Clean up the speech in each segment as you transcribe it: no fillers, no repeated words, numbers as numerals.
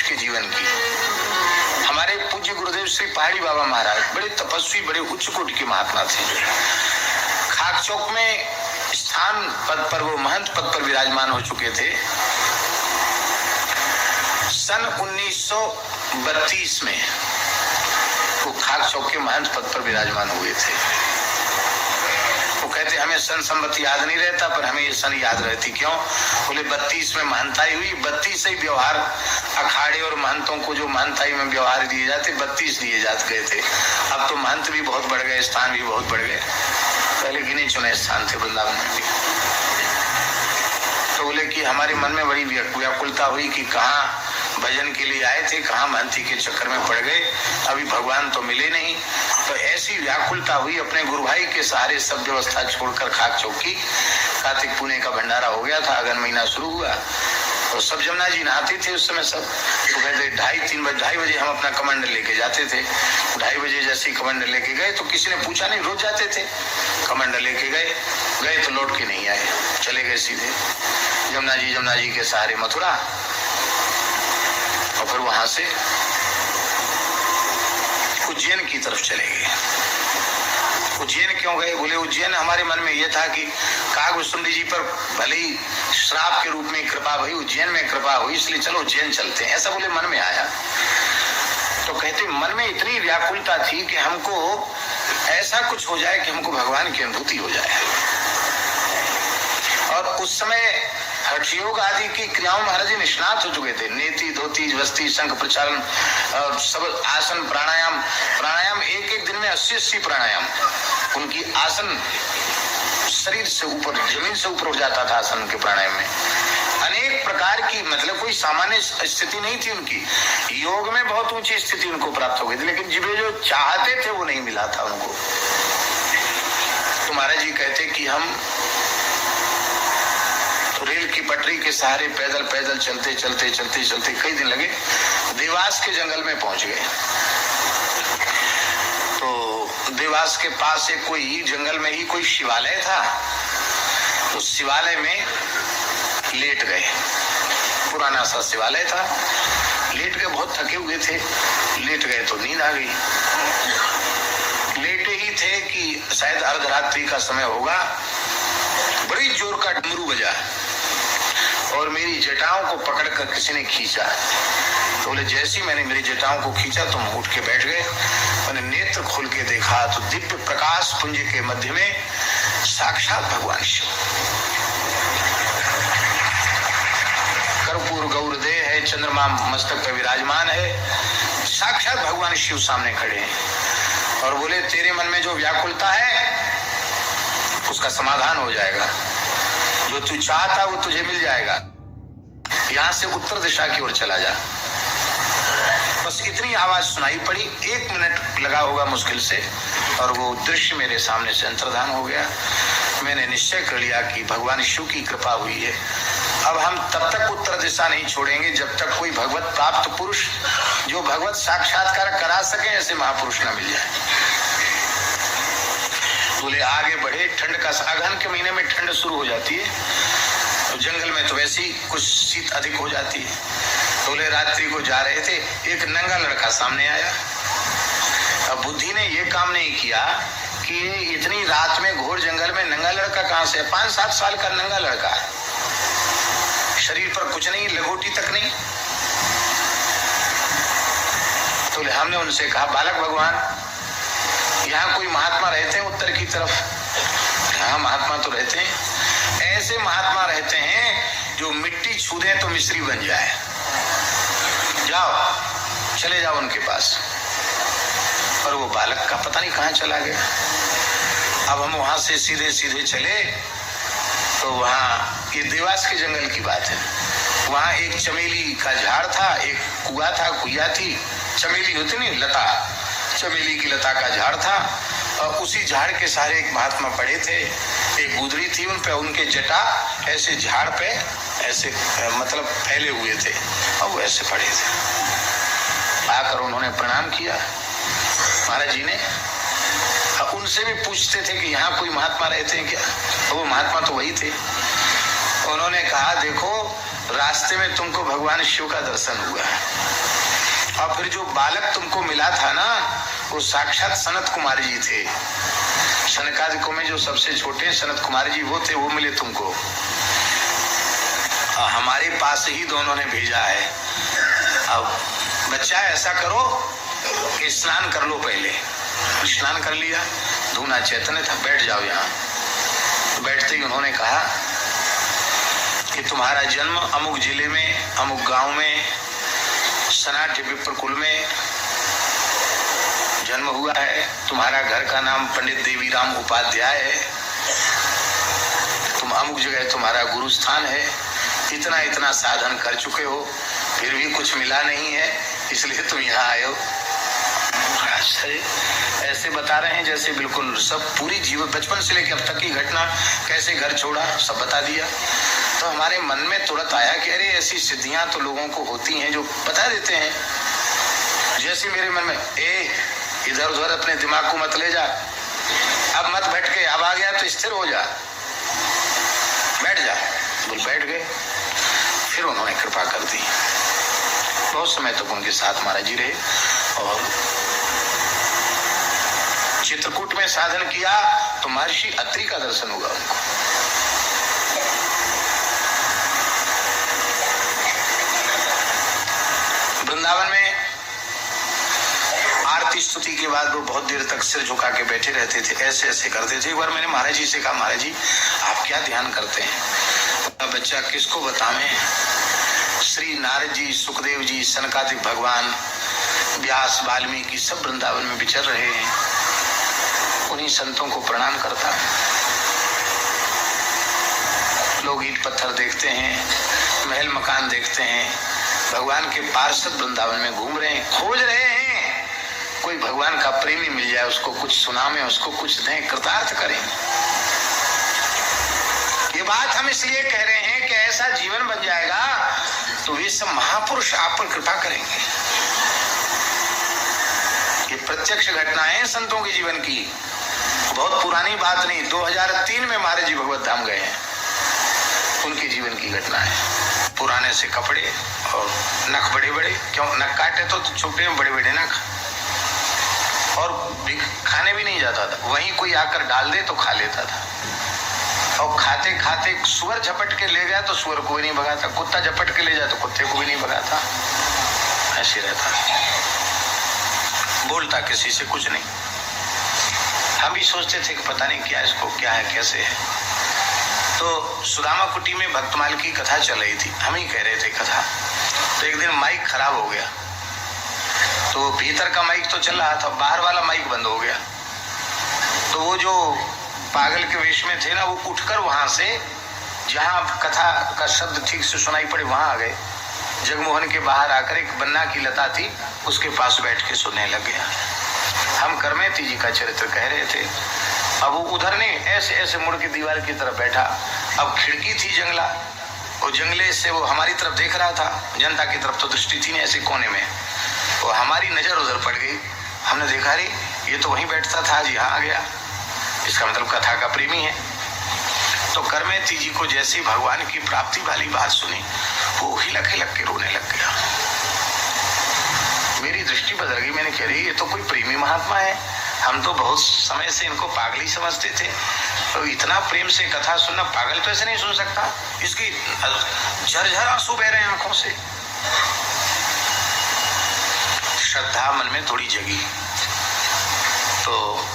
के जीवन की। हमारे पूज्य गुरुदेव श्री पहाड़ी बाबा महाराज बड़े तपस्वी, बड़े उच्च कोटि के महात्मा थे। खाक चौक में स्थान पद पर, वो महंत पद पर विराजमान हो चुके थे। सन 1932 में वो खाक चौक के महंत पद पर विराजमान हुए थे। वो कहते हमें सन संबत याद नहीं रहता, पर हमें ये सन याद रहती। क्यों? बोले 32 में महंताई हुई, 32 से व्यवहार, अखाड़े और महंतों को जो महंताई में व्यवहार दिए जाते 32 दिए जाते गए थे। अब तो महंत भी बहुत बढ़ गए, स्थान भी बहुत बढ़ गए। पहले गिने चुने स्थान थे वृंदावन में भी। तो बोले कि हमारे मन में बड़ी व्याकुलता हुई कि कहाँ भजन के लिए आए थे, कहाँ महंती के चक्कर में पड़ गए, अभी भगवान तो मिले नहीं। तो ऐसी व्याकुलता हुई, अपने गुरु भाई के सहारे सब व्यवस्था छोड़कर खाक चौकी, कार्तिक पुणे का भंडारा हो गया था, अगन महीना शुरू हुआ और सब जमुना जी नहाते थे उस समय। सब तो कहते 2:30 बजे हम अपना कमंडल लेके जाते थे। 2:30 बजे जैसे ही कमंडल लेके गए तो किसी ने पूछा नहीं, रोज जाते थे। कमंडल लेके गए तो लौट के नहीं आए, चले गए सीधे जमुना जी के सहारे मथुरा, और फिर वहां से उज्जैन की तरफ चले गए। उज्जैन क्यों गए? बोले उज्जैन हमारे मन में यह था कि कागभूषुंडी जी पर भले ही श्राप के रूप में कृपा हुई, उज्जैन में कृपा हुई, इसलिए चलो उज्जैन चलते हैं, ऐसा बोले मन में आया। तो कहते मन में इतनी व्याकुलता थी कि हमको ऐसा कुछ हो जाए कि हमको भगवान की अनुभूति हो जाए। और उस समय हठयोग आदि की क्रियाओं महाराज जी निष्णात हो चुके थे। नेति, धोती, वस्ती, शंख प्रचालन और सब आसन, प्राणायाम एक दिन में 80 प्राणायाम। उनकी आसन शरीर से ऊपर, जमीन से ऊपर उठ जाता था आसन के प्राणायाम में। अनेक प्रकार की, मतलब कोई सामान्य स्थिति नहीं थी उनकी। योग में बहुत ऊंची स्थिति उनको प्राप्त हो गई थी, लेकिन जिन्हें जो चाहते थे वो नहीं मिला था उनको। तो महाराज जी कहते कि हम रेल की पटरी के सहारे पैदल चलते कई दिन लगे, देवास के जंगल में पहुंच गए। तो देवास के पास एक कोई जंगल में ही कोई शिवालय था। तो शिवालय में लेट गए, पुराना सा शिवालय था। लेट गए, बहुत थके हुए थे, लेट गए तो नींद आ गई। लेटे ही थे कि शायद अर्धरात्रि का समय होगा, बड़ी जोर का डमरू बजा और मेरी जटाओं को पकड़कर किसी ने खींचा। तो बोले जैसे ही मैंने मेरी जटाओं को खींचा तो हम उठ के बैठ गए। मैंने नेत्र खोल के देखा तो दिव्य प्रकाश पुंज के मध्य में साक्षात भगवान शिव, कर्पूर गौरदेह है, चंद्रमा मस्तक पर विराजमान है, साक्षात भगवान शिव सामने खड़े हैं। और बोले तेरे मन में जो व्याकुलता है उसका समाधान हो जाएगा, जो तू चाहता वो तुझे मिल जाएगा, यहां से उत्तर दिशा की ओर चला जा। बस इतनी आवाज सुनाई पड़ी, 1 मिनट लगा होगा मुश्किल से, और वो दृश्य मेरे सामने से अंतर्धान हो गया। मैंने निश्चय कर लिया कि भगवान शिव की कृपा हुई है। अब हम तब तक उत्तर दिशा नहीं छोड़ेंगे जब तक कोई भगवत प्राप्त पुरुष जो भगवत साक्षात्कार करा सके ऐसे महापुरुष न मिल जाए। बोले आगे बढ़े। ठंड का, अगहन के महीने में ठंड शुरू हो जाती है, तो जंगल में तो वैसे ही कुछ शीत अधिक हो जाती है। बोले रात्रि को जा रहे थे, एक नंगा लड़का सामने आया। अब बुद्धि ने ये काम नहीं किया कि इतनी रात में घोर जंगल में नंगा लड़का कहां से? 5-7 साल का नंगा लड़का, शरीर पर कुछ नहीं, लंगोटी तक नहीं। तो हमने उनसे कहा बालक भगवान, यहाँ कोई महात्मा रहते हैं उत्तर की तरफ? हाँ महात्मा तो रहते हैं। ऐसे महात्मा रहते हैं जो मिट्टी छू दें तो मिस्री बन जाए। जाओ, चले जाओ उनके पास। और वो बालक का पता नहीं कहाँ चला गया। अब हम वहां से सीधे चले तो वहां, ये देवास के जंगल की बात है, वहां एक चमेली का झाड़ था, एक कुआ था, कुइया थी। चमेली होती नहीं लता, चमेली की लता का झाड़ था, और उसी झाड़ के सहारे एक महात्मा पड़े थे। एक गुदरी थी, उन पे उनके जटा ऐसे झाड़ पे ऐसे मतलब फैले हुए थे, और वो ऐसे पड़े थे। आकर उन्होंने प्रणाम किया महाराज जी ने। उनसे भी पूछते थे कि यहाँ कोई महात्मा रहते हैं क्या? वो महात्मा तो वही थे। उन्होंने कहा देखो रास्ते में तुमको भगवान शिव का दर्शन हुआ है। और फिर जो बालक तुमको मिला था ना, वो साक्षात सनत कुमार जी थे। सनकादिकों में जो सबसे छोटे सनत कुमार जी वो थे, वो मिले तुमको। हमारे पास ही दोनों ने भेजा है। अब बच्चा ऐसा करो कि स्नान कर लो। पहले स्नान कर लिया, धूना चैतन्य था, बैठ जाओ यहाँ। तो बैठते ही उन्होंने कहा कि तुम्हारा जन्म अमुक जिले में, अमुक गांव में, सनाट विप्र कुल में जन्म हुआ है। तुम्हारा घर का नाम पंडित देवीराम उपाध्याय है। तुम अमुक जगह तुम्हारा गुरु स्थान है। इतना इतना साधन कर चुके हो, फिर भी कुछ मिला नहीं है, इसलिए तुम यहाँ आए हो। ऐसे बता रहे हैं जैसे बिल्कुल सब पूरी जीवन बचपन से लेकर अब तक की घटना, कैसे घर छोड़ा, सब बता दिया। तो हमारे मन में तुरंत आया कि अरे ऐसी सिद्धियां तो लोगों को होती हैं जो बता देते हैं। जैसे मेरे मन में इधर उधर अपने दिमाग को मत ले जा, अब मत बैठ के, अब आ गया तो स्थिर हो जा, बैठ जा। बोल बैठ गए। फिर उन्होंने कृपा कर दी। बहुत समय तक उनके साथ महाराज जी रहे और चित्रकूट में साधन किया तो महर्षि अत्रि का दर्शन हुआ उनको। वृंदावन में आरती स्तुति के बाद वो बहुत देर तक सिर झुका के बैठे रहते थे, ऐसे ऐसे करते थे। एक बार मैंने महाराज जी से कहा, महाराज जी आप क्या ध्यान करते हैं? बच्चा किसको बतावें? श्री नारद जी, सुखदेव जी, सनकादिक भगवान, व्यास, वाल्मीकि सब वृंदावन में विचर रहे हैं। उन्हीं संतों को प्रणाम करता। लोग ईंट पत्थर देखते हैं, महल मकान देखते हैं, भगवान के पार्षद वृंदावन में घूम रहे हैं, खोज रहे हैं कोई भगवान का प्रेमी मिल जाए, उसको कुछ सुनावे, उसको कुछ दें, कृतार्थ करें। ये बात हम इसलिए कह रहे हैं कि ऐसा जीवन बन जाएगा तो वे सब महापुरुष आप पर कृपा करेंगे। ये प्रत्यक्ष घटनाएं हैं संतों के जीवन की, बहुत पुरानी बात नहीं। 2003 में महाराज जी भगवत धाम गए हैं, उनके जीवन की घटना है। पुराने से कपड़े और नख बड़े बड़े, क्यों नख काटे तो छोटे में बड़े बड़े नख, और खाने भी नहीं जाता था, वहीं कोई आकर डाल दे तो खा लेता था। और खाते खाते सुअर झपट के ले गया तो सुअर को भी नहीं भगाता, कुत्ता झपट के ले जाए तो कुत्ते को भी नहीं भगाता, ऐसे रहता, बोलता किसी से कुछ नहीं। हम भी सोचते थे कि पता नहीं क्या इसको, क्या है, कैसे है। तो सुदामा कुटी में भक्तमाल की कथा चल रही थी, हम ही कह रहे थे कथा। तो एक दिन माइक खराब हो गया, तो भीतर का माइक तो चल रहा था, बाहर वाला माइक बंद हो गया। तो वो जो पागल के वेश में थे ना, वो उठकर वहां से जहां कथा का शब्द ठीक से सुनाई पड़े वहां आ गए। जगमोहन के बाहर आकर एक बन्ना की लता थी, उसके पास बैठ के सुनने लग गया। हम करमेती जी का चरित्र कह रहे थे। अब वो उधर नहीं, ऐसे ऐसे मुड़ के दीवार की तरफ बैठा। अब खिड़की थी जंगला, और जंगले से वो हमारी तरफ देख रहा था, जनता की तरफ तो दृष्टि थी नहीं, ऐसे कोने में। तो हमारी नजर उधर पड़ गई, हमने देखा रे ये तो वहीं बैठता था, आज यहाँ आ गया, इसका मतलब कथा का प्रेमी है। तो करमेती जी को जैसी भगवान की प्राप्ति वाली बात सुनी, वो हिलक हिलक के रोने लग गया। मेरी दृष्टि बदल गई, मैंने कह रही ये तो कोई प्रेमी महात्मा है, हम तो बहुत समय से इनको पागल ही समझते थे। तो इतना प्रेम से कथा सुनना, पागल तो ऐसे नहीं सुन सकता। इसकी झरझर आंसू बह रहे हैं आंखों से। श्रद्धा मन में थोड़ी जगी। तो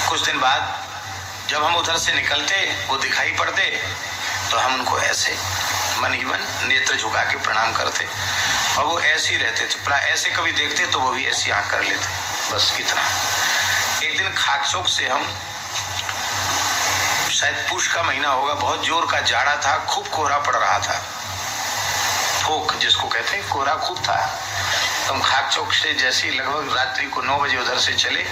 कुछ दिन बाद जब हम उधर से निकलते, वो दिखाई पड़ते, तो हम उनको ऐसे मन ही मन नेत्र झुका के प्रणाम करते, और वो ऐसे ही रहते थे। ऐसे कभी देखते तो वो भी ऐसी आंख कर लेते, बस इतना। एक दिन खाकचौक से हम, शायद पूष का महीना होगा, बहुत जोर का जाड़ा था, खूब कोहरा पड़ रहा था, फोक जिसको कहते हैं, कोहरा खूब था। तो हम खाकचौक से जैसे लगभग रात्रि को 9 बजे उधर से चले,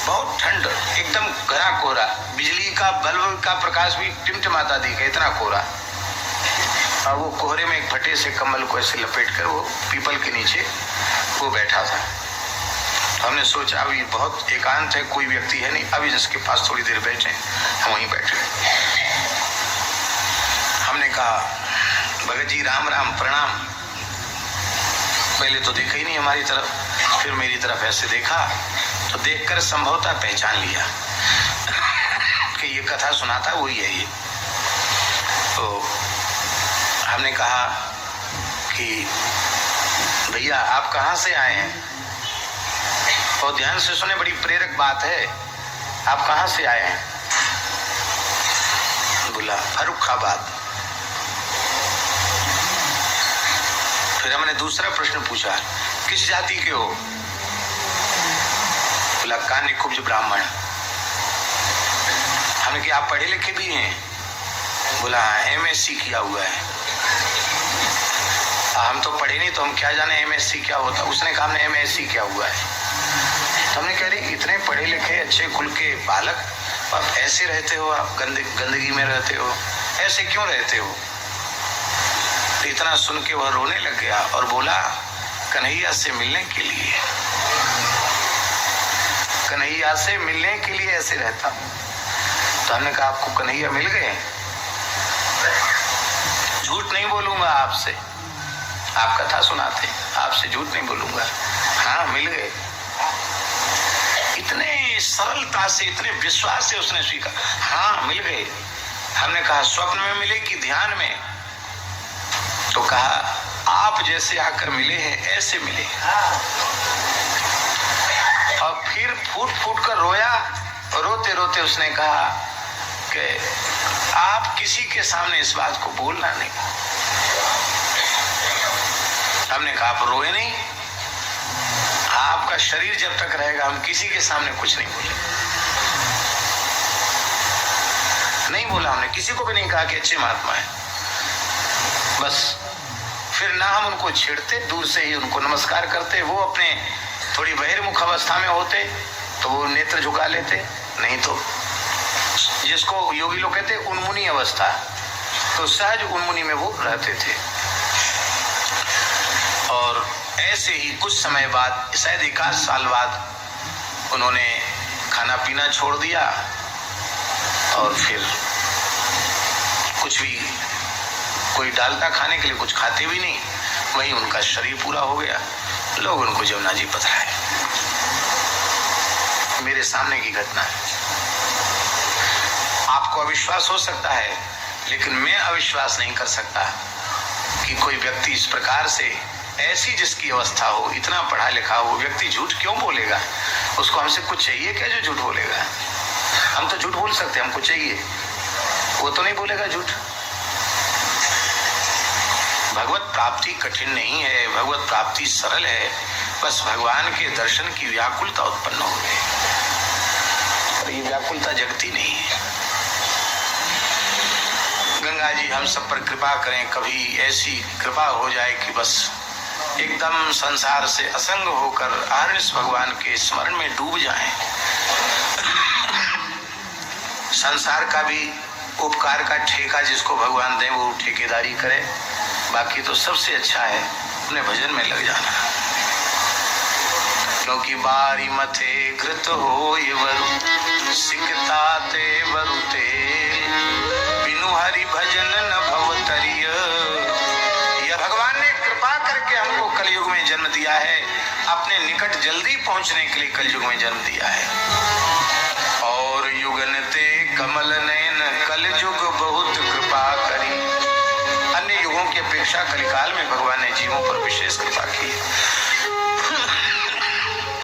बहुत ठंड, एकदम घना कोहरा, बिजली का बल्ब का प्रकाश भी टिमटिमाता दिखे, इतना कोहरा। और वो कोहरे में एक फटे से कम्बल को ऐसे लपेट कर वो पीपल के नीचे वो बैठा था। तो हमने सोचा अभी बहुत एकांत है, कोई व्यक्ति है नहीं, अभी जिसके पास थोड़ी देर बैठे, हम वहीं बैठ गए। हमने कहा भगत जी राम राम प्रणाम। पहले तो देखा ही नहीं हमारी तरफ, फिर मेरी तरफ ऐसे देखा तो देखकर संभवतः पहचान लिया कि ये कथा सुनाता वही है ये। तो हमने कहा कि भैया आप कहाँ से आए हैं? और ध्यान से सुने, बड़ी प्रेरक बात है। आप कहाँ से आए हैं? बोला फर्रुखाबाद। फिर हमने दूसरा प्रश्न पूछा, किस जाति के हो? बोला कान्यकुब्ज ब्राह्मण। हमने कहा आप पढ़े लिखे भी हैं? बोला MSc किया हुआ है। हम तो पढ़े नहीं तो हम क्या जाने MSc क्या होता। उसने कहा हमने MSc किया हुआ है। तो हमने कह रही इतने पढ़े लिखे अच्छे कुल के बालक, आप ऐसे रहते हो, आप गंदगी में रहते हो, ऐसे क्यों रहते हो? तो इतना सुन के वह रोने लग गया और बोला कन्हैया से मिलने के लिए, कन्हैया से मिलने के लिए ऐसे रहता हूं। तो हमने कहा आपको कन्हैया मिल गए? झूठ नहीं बोलूंगा आपसे, आप कथा सुनाते, आपसे झूठ नहीं बोलूंगा। हाँ मिल गए। इतने सरलता से, इतने विश्वास से उसने स्वीकार, हाँ मिल गए। हमने कहा स्वप्न में मिले कि ध्यान में? तो कहा आप जैसे आकर मिले हैं ऐसे मिले। और फिर फूट फूट कर रोया और रोते रोते उसने कहा कि आप किसी के सामने इस बात को बोलना नहीं। हमने कहा आप रोए नहीं, आपका शरीर जब तक रहेगा हम किसी के सामने कुछ नहीं बोले। नहीं बोला हमने, किसी को भी नहीं कहा कि अच्छे महात्मा है। बस फिर ना हम उनको छेड़ते, दूर से ही उनको नमस्कार करते। वो अपने थोड़ी बहिर्मुख अवस्था में होते तो वो नेत्र झुका लेते, नहीं तो जिसको योगी लोग कहते उन्मुनी अवस्था, तो सहज उन्मुनी में वो रहते थे। और ऐसे ही कुछ समय बाद, शायद 1 साल बाद उन्होंने खाना पीना छोड़ दिया और फिर कुछ भी, कोई डालता खाने के लिए कुछ खाते भी नहीं, वहीं उनका शरीर पूरा हो गया। लोग उनको जमुना जी पधराए। मेरे सामने की घटना है। आपको अविश्वास हो सकता है, लेकिन मैं अविश्वास नहीं कर सकता कि कोई व्यक्ति इस प्रकार से, ऐसी जिसकी अवस्था हो, इतना पढ़ा लिखा हो, व्यक्ति झूठ क्यों बोलेगा? उसको हमसे कुछ चाहिए क्या जो झूठ बोलेगा? हम तो झूठ बोल सकते, हमको चाहिए, वो तो नहीं बोलेगा झूठ। भगवत प्राप्ति कठिन नहीं है, भगवत प्राप्ति सरल है। बस भगवान के दर्शन की व्याकुलता उत्पन्न हो गई, और ये व्याकुलता जगती नहीं है। गंगा जी हम सब पर कृपा करें, कभी ऐसी कृपा हो जाए कि बस एकदम संसार से असंग होकर अहर्निश भगवान के स्मरण में डूब जाएं। संसार का भी उपकार का ठेका जिसको भगवान दे वो ठेकेदारी करे। बाकी तो सबसे अच्छा है अपने भजन में लग जाना, क्योंकि बारी मथे घृत हो ये वरु सिकता ते वरुते, बिनु हरि भजन न भवतरिय। यह भगवान ने कृपा करके हमको कलयुग में जन्म दिया है, अपने निकट जल्दी पहुंचने के लिए कलयुग में जन्म दिया है। और युगन ते कमल नयन कलयुग बहुत कृपा करी। अन्य युगों की अपेक्षा कलिकाल में भगवान ने जीवों पर विशेष कृपा की है।